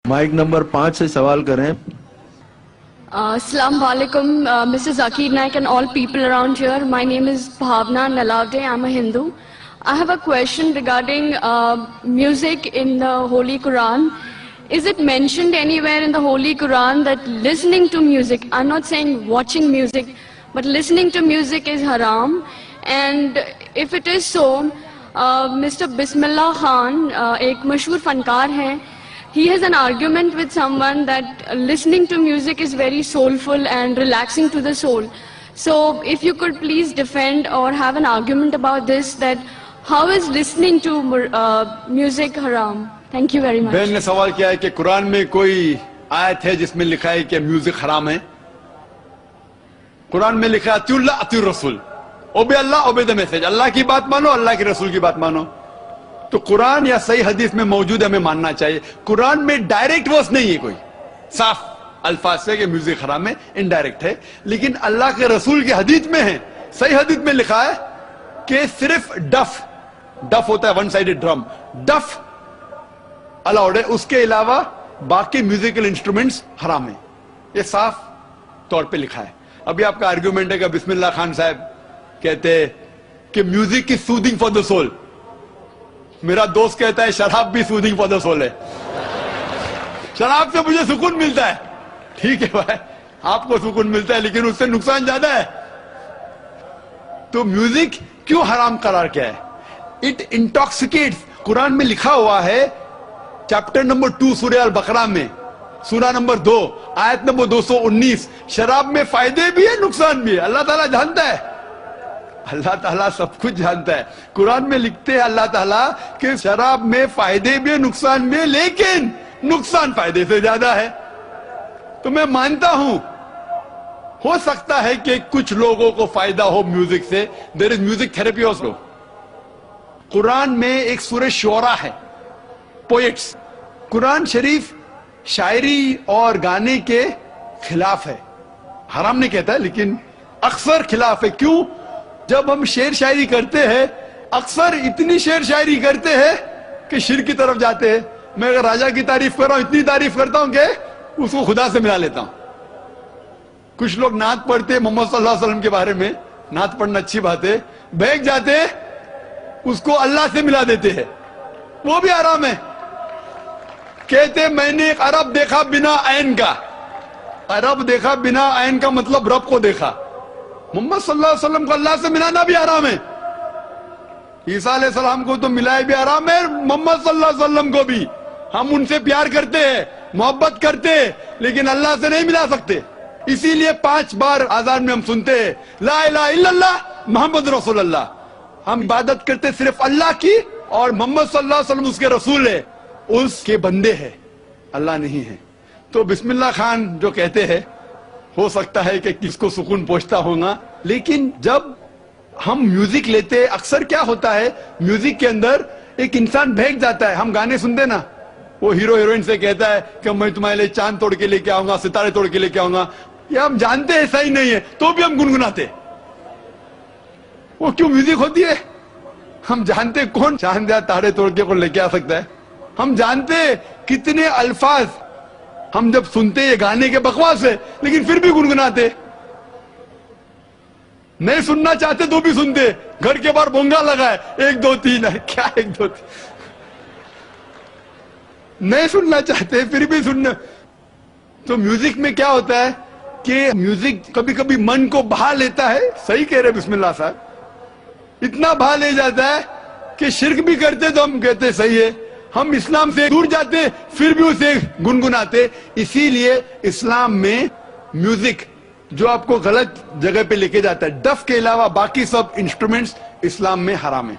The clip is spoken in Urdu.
مائک نمبر 5 سے سوال کریں. Assalamu alaikum, Mr. Zakir Naik and all people around here. My name is Bhavna Nalavde. I'm a Hindu. I have a question regarding music in the Holy Quran. Is it mentioned anywhere in the Holy Quran that listening to music, I'm not saying watching music, but listening to music is haram? And if it is so, Mr. Bismillah Khan, ایک مشہور فنکار ہے, he has an argument with someone that listening to music is very soulful and relaxing to the soul. So if you could please defend or have an argument about this, that how is listening to music haram? Thank you very much. بہن نے سوال کیا ہے کہ قرآن میں کوئی آیت ہے جس میں لکھا ہے کہ میوزک حرام ہے. قرآن میں لکھا ہے اطیعوا اللہ اطیعوا الرسول, obey Allah obey the message, Allah کی بات مانو, اللہ کے رسول کی بات مانو. تو قرآن یا صحیح حدیث میں موجود ہے, ہمیں ماننا چاہیے. قرآن میں ڈائریکٹ ورس نہیں ہے کوئی صاف الفاظ سے کہ میوزک حرام ہے, انڈائریکٹ ہے. لیکن اللہ کے رسول کی حدیث میں ہے, صحیح حدیث میں لکھا ہے کہ صرف ڈف ہوتا ہے ون سائیڈڈ ڈرم, ڈف الاؤڈ ہے, اس کے علاوہ باقی میوزیکل انسٹرومنٹس حرام ہیں. یہ صاف طور پہ لکھا ہے. ابھی آپ کا آرگیومنٹ ہے کہ بسم اللہ خان صاحب کہتے کہ music is soothing for the civil. میرا دوست کہتا ہے شراب بھی سودنگ فار دا سول ہے, شراب سے مجھے سکون ملتا ہے. ٹھیک ہے بھائی, آپ کو سکون ملتا ہے, لیکن اس سے نقصان زیادہ ہے. تو میوزک کیوں حرام قرار کیا ہے؟ اٹ انٹاکسیکیٹس. قرآن میں لکھا ہوا ہے چیپٹر نمبر 2 سورہ البقرہ میں, سورہ نمبر 2 آیت نمبر 219, شراب میں فائدے بھی ہے نقصان بھی ہے. اللہ تعالیٰ جانتا ہے, اللہ تعالیٰ سب کچھ جانتا ہے. قرآن میں لکھتے ہیں اللہ تعالیٰ کہ شراب میں فائدے بھی ہے نقصان بھی ہے, لیکن نقصان فائدے سے زیادہ ہے. تو میں مانتا ہوں ہو سکتا ہے کہ کچھ لوگوں کو فائدہ ہو میوزک سے. دیر از میوزک تھراپی آلسو. قرآن میں ایک سورہ شعراء ہے, پوئٹس. قرآن شریف شاعری اور گانے کے خلاف ہے, حرام نہیں کہتا ہے لیکن اکثر خلاف ہے. کیوں؟ جب ہم شعر شاعری کرتے ہیں اکثر اتنی شعر شاعری کرتے ہیں کہ شرک کی طرف جاتے ہیں. میں اگر راجہ کی تعریف کر رہا ہوں, اتنی تعریف کرتا ہوں کہ اس کو خدا سے ملا لیتا ہوں. کچھ لوگ نعت پڑھتے ہیں محمد صلی اللہ علیہ وسلم کے بارے میں, نعت پڑھنا اچھی بات ہے, بہک جاتے اس کو اللہ سے ملا دیتے ہیں, وہ بھی حرام ہے. کہتے میں نے ایک عرب دیکھا بنا عین کا. عرب دیکھا بنا عین کا مطلب رب کو دیکھا. محمد صلی اللہ علیہ وسلم کو اللہ سے ملانا بھی حرام ہے. عیسیٰ علیہ السلام کو تو ملائے بھی حرام ہے, محمد صلی اللہ علیہ وسلم کو بھی. ہم ان سے پیار کرتے ہیں, محبت کرتے ہیں, لیکن اللہ سے نہیں ملا سکتے. اسی لیے 5 بار آذان میں ہم سنتے ہیں لا الہ الا اللہ محمد رسول اللہ. ہم عبادت کرتے صرف اللہ کی, اور محمد صلی اللہ علیہ وسلم اس کے رسول ہے, اس کے بندے ہیں, اللہ نہیں ہے. تو بسم اللہ خان جو کہتے ہیں ہو سکتا ہے کہ کس کو سکون پہنچتا ہوگا, لیکن جب ہم میوزک لیتے اکثر کیا ہوتا ہے میوزک کے اندر ایک انسان بہک جاتا ہے. ہم گانے سنتے نا, وہ ہیرو ہیروئن سے کہتا ہے کہ میں تمہارے لیے چاند توڑ کے لے کے آؤں گا, ستارے توڑ کے لے کے آؤں گا. یہ ہم جانتے ہیں ایسا ہی نہیں ہے, تو بھی ہم گنگناتے. وہ کیوں میوزک ہوتی ہے؟ ہم جانتے کون چاند یا تارے توڑ کے لے کے آ سکتا ہے. ہم جانتے کتنے الفاظ ہم جب سنتے یہ گانے کے بکواس ہے, لیکن پھر بھی گنگناتے. نہیں سننا چاہتے تو بھی سنتے. گھر کے باہر بونگا لگا ہے 1 2 3, کیا 1 2 3, نہیں سننا چاہتے پھر بھی سننا. تو میوزک میں کیا ہوتا ہے کہ میوزک کبھی کبھی من کو بہا لیتا ہے. صحیح کہہ رہے بسم اللہ صاحب, اتنا بہا لے جاتا ہے کہ شرک بھی کرتے تو ہم کہتے صحیح ہے, ہم اسلام سے دور جاتے پھر بھی اسے گنگناتے. اسی لیے اسلام میں میوزک جو آپ کو غلط جگہ پہ لے کے جاتا ہے, ڈف کے علاوہ باقی سب انسٹرومنٹس اسلام میں حرام ہیں.